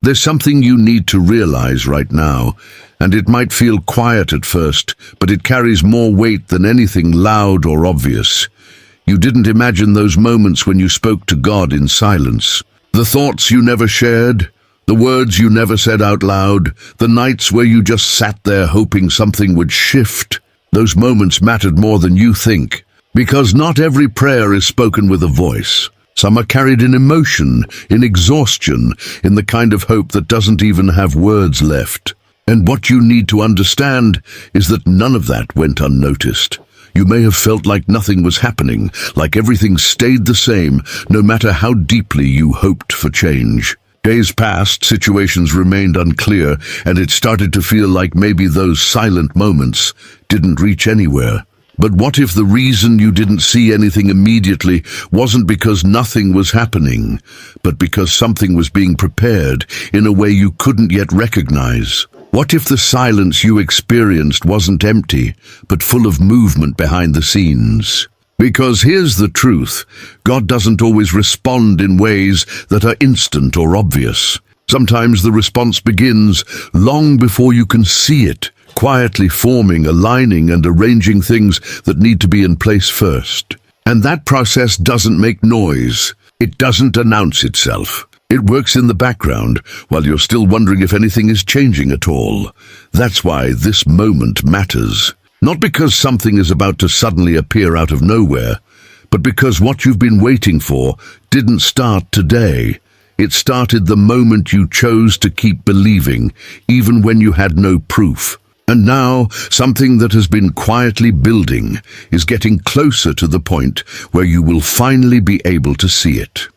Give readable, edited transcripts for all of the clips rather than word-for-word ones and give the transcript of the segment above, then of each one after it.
There's something you need to realize right now, and it might feel quiet at first, but it carries more weight than anything loud or obvious. You didn't imagine those moments when you spoke to God in silence. The thoughts you never shared, the words you never said out loud, the nights where you just sat there hoping something would shift. Those moments mattered more than you think, because not every prayer is spoken with a voice. Some are carried in emotion, in exhaustion, in the kind of hope that doesn't even have words left. And what you need to understand is that none of that went unnoticed. You may have felt like nothing was happening, like everything stayed the same, no matter how deeply you hoped for change. Days passed, situations remained unclear, and it started to feel like maybe those silent moments didn't reach anywhere. But what if the reason you didn't see anything immediately wasn't because nothing was happening, but because something was being prepared in a way you couldn't yet recognize? What if the silence you experienced wasn't empty, but full of movement behind the scenes? Because here's the truth, God doesn't always respond in ways that are instant or obvious. Sometimes the response begins long before you can see it, quietly forming, aligning, and arranging things that need to be in place first. And that process doesn't make noise. It doesn't announce itself. It works in the background while you're still wondering if anything is changing at all. That's why this moment matters. Not because something is about to suddenly appear out of nowhere, but because what you've been waiting for didn't start today. It started the moment you chose to keep believing, even when you had no proof. And now, something that has been quietly building is getting closer to the point where you will finally be able to see it.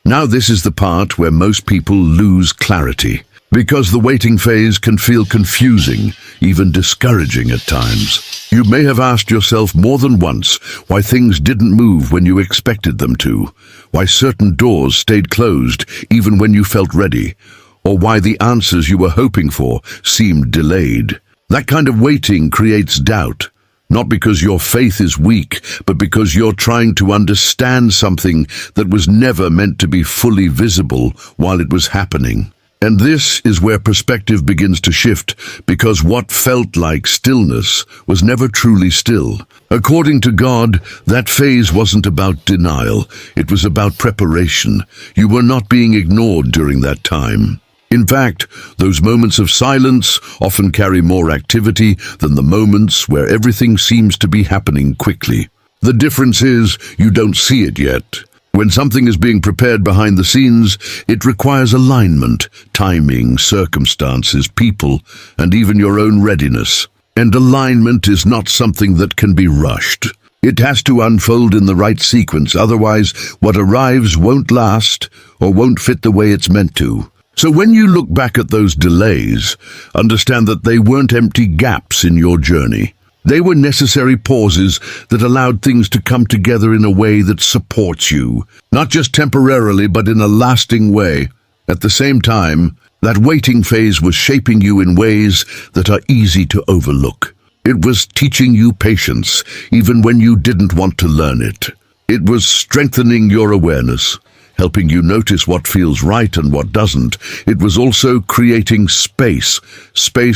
Now this is the part where most people lose clarity, because the waiting phase can feel confusing, even discouraging at times. You may have asked yourself more than once why things didn't move when you expected them to, why certain doors stayed closed even when you felt ready, or why the answers you were hoping for seemed delayed. That kind of waiting creates doubt, not because your faith is weak, but because you're trying to understand something that was never meant to be fully visible while it was happening. And this is where perspective begins to shift, because what felt like stillness was never truly still. According to God, that phase wasn't about denial, it was about preparation. You were not being ignored during that time. In fact, those moments of silence often carry more activity than the moments where everything seems to be happening quickly. The difference is you don't see it yet. When something is being prepared behind the scenes, it requires alignment, timing, circumstances, people, and even your own readiness. And alignment is not something that can be rushed. It has to unfold in the right sequence, otherwise what arrives won't last or won't fit the way it's meant to. So when you look back at those delays, understand that they weren't empty gaps in your journey. They were necessary pauses that allowed things to come together in a way that supports you, not just temporarily, but in a lasting way. At the same time, that waiting phase was shaping you in ways that are easy to overlook. It was teaching you patience, even when you didn't want to learn it. It was strengthening your awareness, helping you notice what feels right and what doesn't. It was also creating space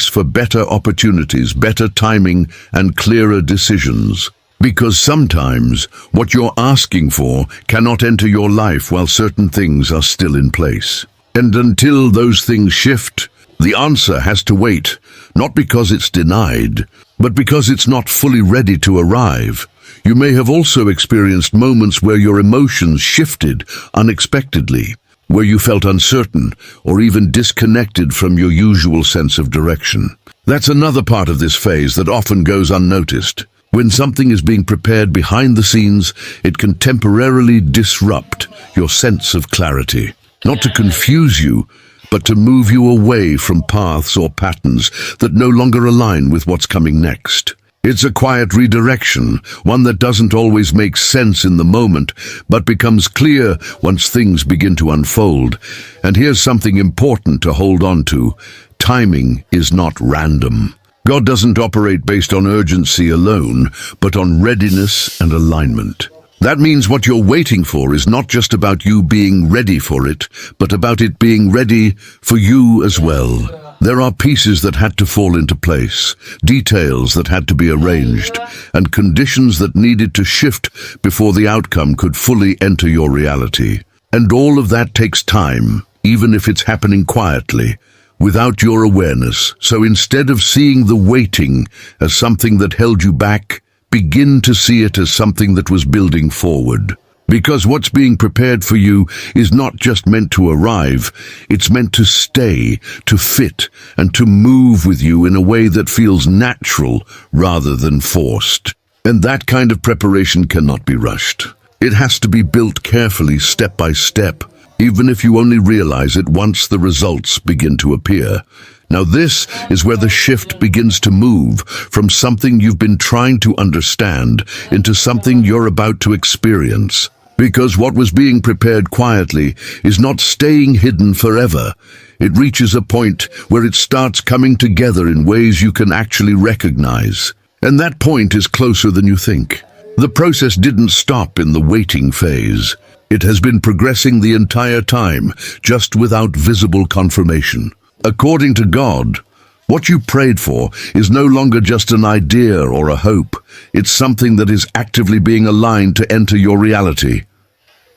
for better opportunities, better timing, and clearer decisions. Because sometimes what you're asking for cannot enter your life while certain things are still in place. And until those things shift, the answer has to wait, not because it's denied, but because it's not fully ready to arrive. You may have also experienced moments where your emotions shifted unexpectedly, where you felt uncertain or even disconnected from your usual sense of direction. That's another part of this phase that often goes unnoticed. When something is being prepared behind the scenes, it can temporarily disrupt your sense of clarity. Not to confuse you, but to move you away from paths or patterns that no longer align with what's coming next. It's a quiet redirection, one that doesn't always make sense in the moment, but becomes clear once things begin to unfold. And here's something important to hold on to. Timing is not random. God doesn't operate based on urgency alone, but on readiness and alignment. That means what you're waiting for is not just about you being ready for it, but about it being ready for you as well. There are pieces that had to fall into place, details that had to be arranged, and conditions that needed to shift before the outcome could fully enter your reality. And all of that takes time, even if it's happening quietly, without your awareness. So instead of seeing the waiting as something that held you back, begin to see it as something that was building forward. Because what's being prepared for you is not just meant to arrive, it's meant to stay, to fit, and to move with you in a way that feels natural rather than forced. And that kind of preparation cannot be rushed. It has to be built carefully, step by step, even if you only realize it once the results begin to appear. Now this is where the shift begins to move from something you've been trying to understand into something you're about to experience. Because what was being prepared quietly is not staying hidden forever. It reaches a point where it starts coming together in ways you can actually recognize. And that point is closer than you think. The process didn't stop in the waiting phase. It has been progressing the entire time, just without visible confirmation. According to God, what you prayed for is no longer just an idea or a hope. It's something that is actively being aligned to enter your reality.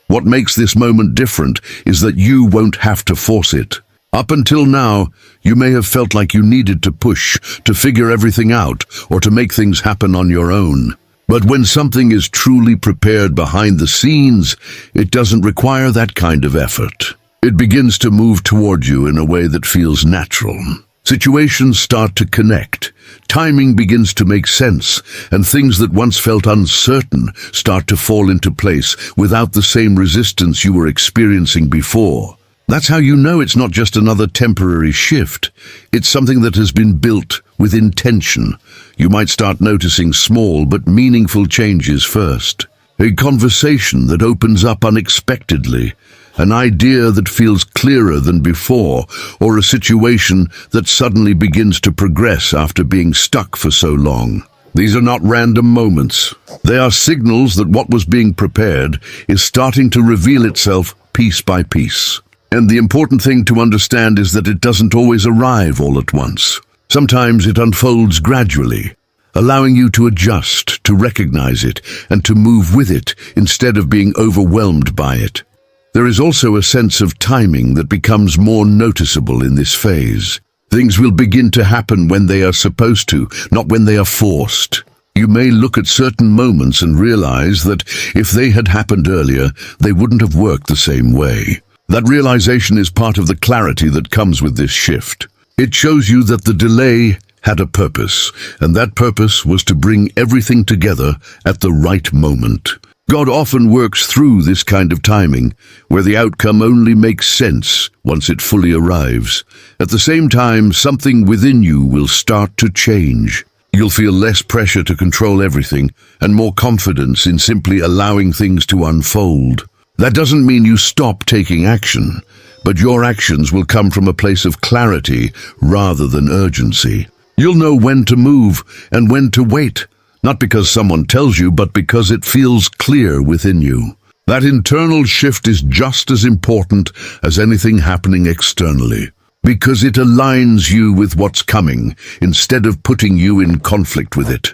What makes this moment different is that you won't have to force it. Up until now, you may have felt like you needed to push, to figure everything out, or to make things happen on your own. But when something is truly prepared behind the scenes, it doesn't require that kind of effort. It begins to move toward you in a way that feels natural. Situations start to connect, timing begins to make sense, and things that once felt uncertain start to fall into place without the same resistance you were experiencing before. That's how you know it's not just another temporary shift. It's something that has been built with intention. You might start noticing small but meaningful changes first. A conversation that opens up unexpectedly, an idea that feels clearer than before, or a situation that suddenly begins to progress after being stuck for so long. These are not random moments. They are signals that what was being prepared is starting to reveal itself piece by piece. And the important thing to understand is that it doesn't always arrive all at once. Sometimes it unfolds gradually, allowing you to adjust, to recognize it, and to move with it instead of being overwhelmed by it. There is also a sense of timing that becomes more noticeable in this phase. Things will begin to happen when they are supposed to, not when they are forced. You may look at certain moments and realize that if they had happened earlier, they wouldn't have worked the same way. That realization is part of the clarity that comes with this shift. It shows you that the delay had a purpose, and that purpose was to bring everything together at the right moment. God often works through this kind of timing, where the outcome only makes sense once it fully arrives. At the same time, something within you will start to change. You'll feel less pressure to control everything, and more confidence in simply allowing things to unfold. That doesn't mean you stop taking action, but your actions will come from a place of clarity rather than urgency. You'll know when to move and when to wait, not because someone tells you, but because it feels clear within you. That internal shift is just as important as anything happening externally, because it aligns you with what's coming instead of putting you in conflict with it.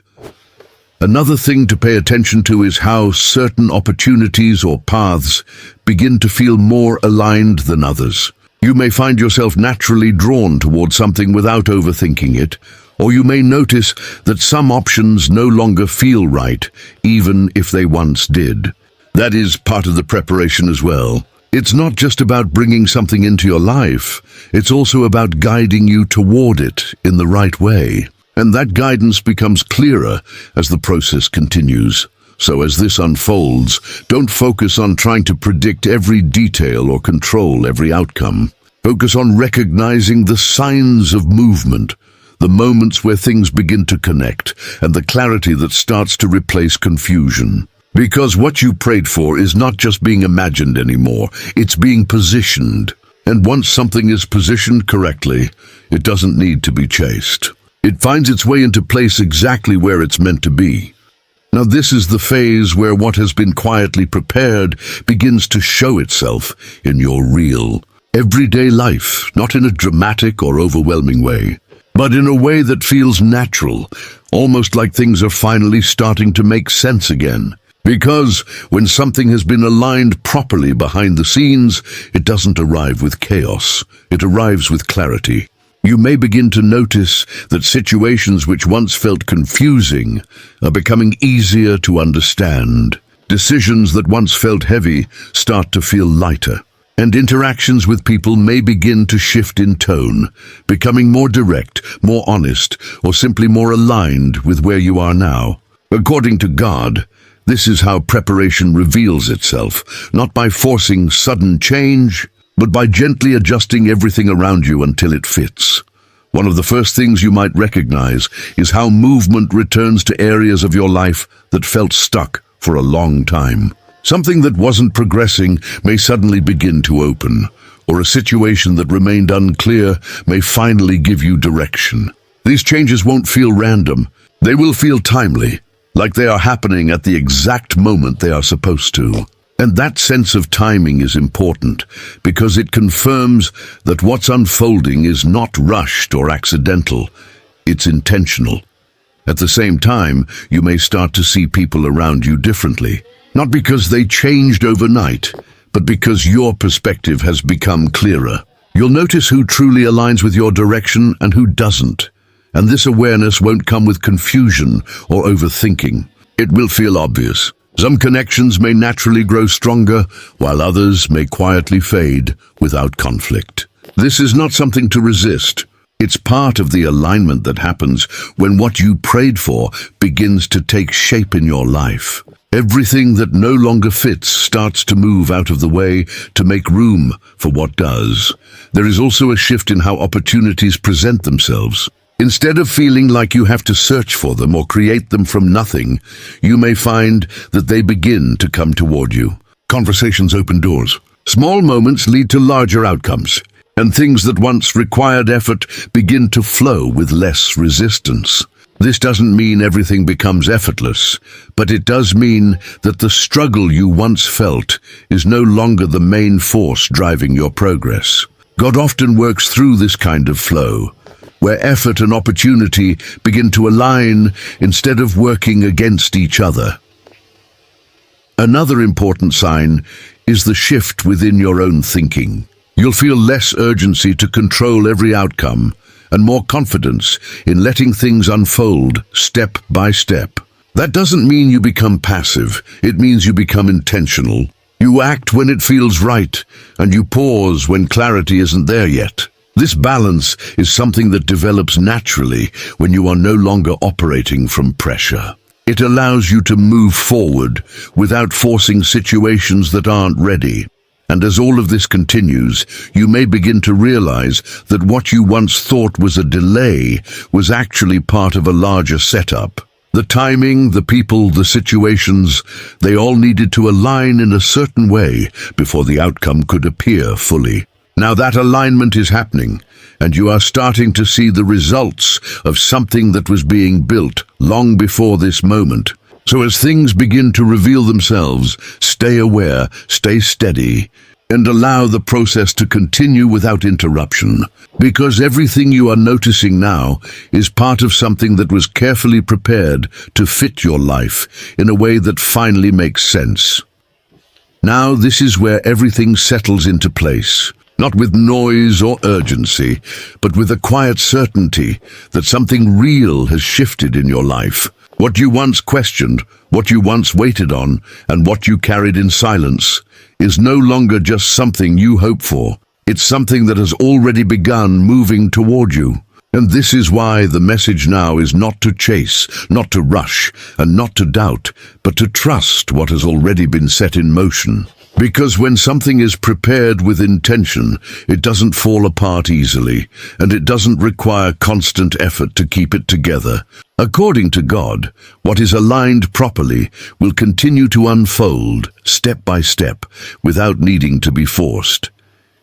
Another thing to pay attention to is how certain opportunities or paths begin to feel more aligned than others. You may find yourself naturally drawn toward something without overthinking it, or you may notice that some options no longer feel right, even if they once did. That is part of the preparation as well. It's not just about bringing something into your life, it's also about guiding you toward it in the right way. And that guidance becomes clearer as the process continues. So as this unfolds, don't focus on trying to predict every detail or control every outcome. Focus on recognizing the signs of movement, the moments where things begin to connect, and the clarity that starts to replace confusion. Because what you prayed for is not just being imagined anymore, it's being positioned. And once something is positioned correctly, it doesn't need to be chased. It finds its way into place exactly where it's meant to be. Now this is the phase where what has been quietly prepared begins to show itself in your real, everyday life, not in a dramatic or overwhelming way, but in a way that feels natural, almost like things are finally starting to make sense again. Because when something has been aligned properly behind the scenes, it doesn't arrive with chaos, it arrives with clarity. You may begin to notice that situations which once felt confusing are becoming easier to understand. Decisions that once felt heavy start to feel lighter. And interactions with people may begin to shift in tone, becoming more direct, more honest, or simply more aligned with where you are now. According to God, this is how preparation reveals itself, not by forcing sudden change, but by gently adjusting everything around you until it fits. One of the first things you might recognize is how movement returns to areas of your life that felt stuck for a long time. Something that wasn't progressing may suddenly begin to open, or a situation that remained unclear may finally give you direction. These changes won't feel random. They will feel timely, like they are happening at the exact moment they are supposed to. And that sense of timing is important because it confirms that what's unfolding is not rushed or accidental. It's intentional. At the same time, you may start to see people around you differently. Not because they changed overnight, but because your perspective has become clearer. You'll notice who truly aligns with your direction and who doesn't. And this awareness won't come with confusion or overthinking. It will feel obvious. Some connections may naturally grow stronger, while others may quietly fade without conflict. This is not something to resist. It's part of the alignment that happens when what you prayed for begins to take shape in your life. Everything that no longer fits starts to move out of the way to make room for what does. There is also a shift in how opportunities present themselves. Instead of feeling like you have to search for them or create them from nothing, you may find that they begin to come toward you. Conversations open doors. Small moments lead to larger outcomes, and things that once required effort begin to flow with less resistance. This doesn't mean everything becomes effortless, but it does mean that the struggle you once felt is no longer the main force driving your progress. God often works through this kind of flow, where effort and opportunity begin to align instead of working against each other. Another important sign is the shift within your own thinking. You'll feel less urgency to control every outcome and more confidence in letting things unfold step by step. That doesn't mean you become passive. It means you become intentional. You act when it feels right, and you pause when clarity isn't there yet. This balance is something that develops naturally when you are no longer operating from pressure. It allows you to move forward without forcing situations that aren't ready. And as all of this continues, you may begin to realize that what you once thought was a delay was actually part of a larger setup. The timing, the people, the situations, they all needed to align in a certain way before the outcome could appear fully. Now that alignment is happening, and you are starting to see the results of something that was being built long before this moment. So as things begin to reveal themselves, stay aware, stay steady, and allow the process to continue without interruption. Because everything you are noticing now is part of something that was carefully prepared to fit your life in a way that finally makes sense. Now this is where everything settles into place. Not with noise or urgency, but with a quiet certainty that something real has shifted in your life. What you once questioned, what you once waited on, and what you carried in silence is no longer just something you hope for. It's something that has already begun moving toward you. And this is why the message now is not to chase, not to rush, and not to doubt, but to trust what has already been set in motion. Because when something is prepared with intention, it doesn't fall apart easily, and it doesn't require constant effort to keep it together. According to God, what is aligned properly will continue to unfold step by step without needing to be forced.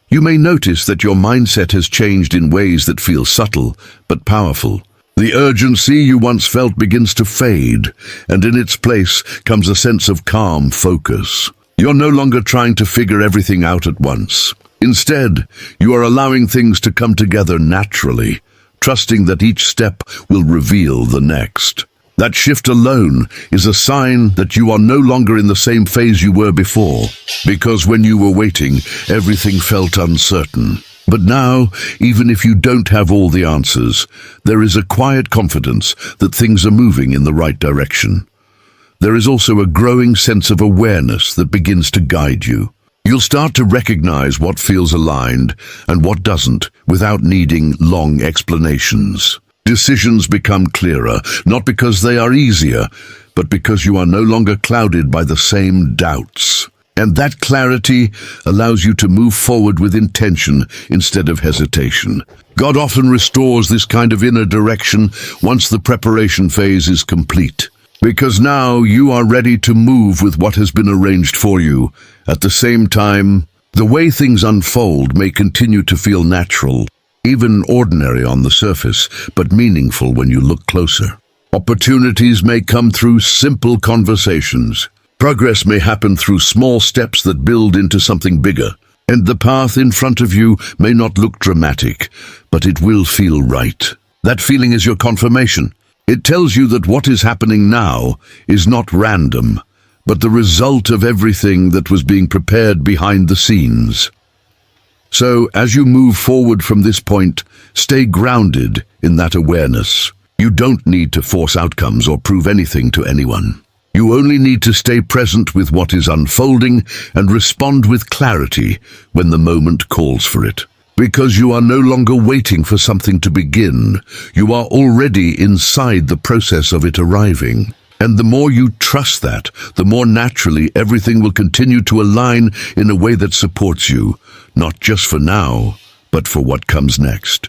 You may notice that your mindset has changed in ways that feel subtle but powerful. The urgency you once felt begins to fade, and in its place comes a sense of calm focus. You're no longer trying to figure everything out at once. Instead, you are allowing things to come together naturally, trusting that each step will reveal the next. That shift alone is a sign that you are no longer in the same phase you were before, because when you were waiting, everything felt uncertain. But now, even if you don't have all the answers, there is a quiet confidence that things are moving in the right direction. There is also a growing sense of awareness that begins to guide you. You'll start to recognize what feels aligned and what doesn't without needing long explanations. Decisions become clearer, not because they are easier, but because you are no longer clouded by the same doubts. And that clarity allows you to move forward with intention instead of hesitation. God often restores this kind of inner direction once the preparation phase is complete. Because now you are ready to move with what has been arranged for you. At the same time, the way things unfold may continue to feel natural, even ordinary on the surface, but meaningful when you look closer. Opportunities may come through simple conversations. Progress may happen through small steps that build into something bigger. And the path in front of you may not look dramatic, but it will feel right. That feeling is your confirmation. It tells you that what is happening now is not random, but the result of everything that was being prepared behind the scenes. So, as you move forward from this point, stay grounded in that awareness. You don't need to force outcomes or prove anything to anyone. You only need to stay present with what is unfolding and respond with clarity when the moment calls for it. Because you are no longer waiting for something to begin, you are already inside the process of it arriving. And the more you trust that, the more naturally everything will continue to align in a way that supports you, not just for now, but for what comes next.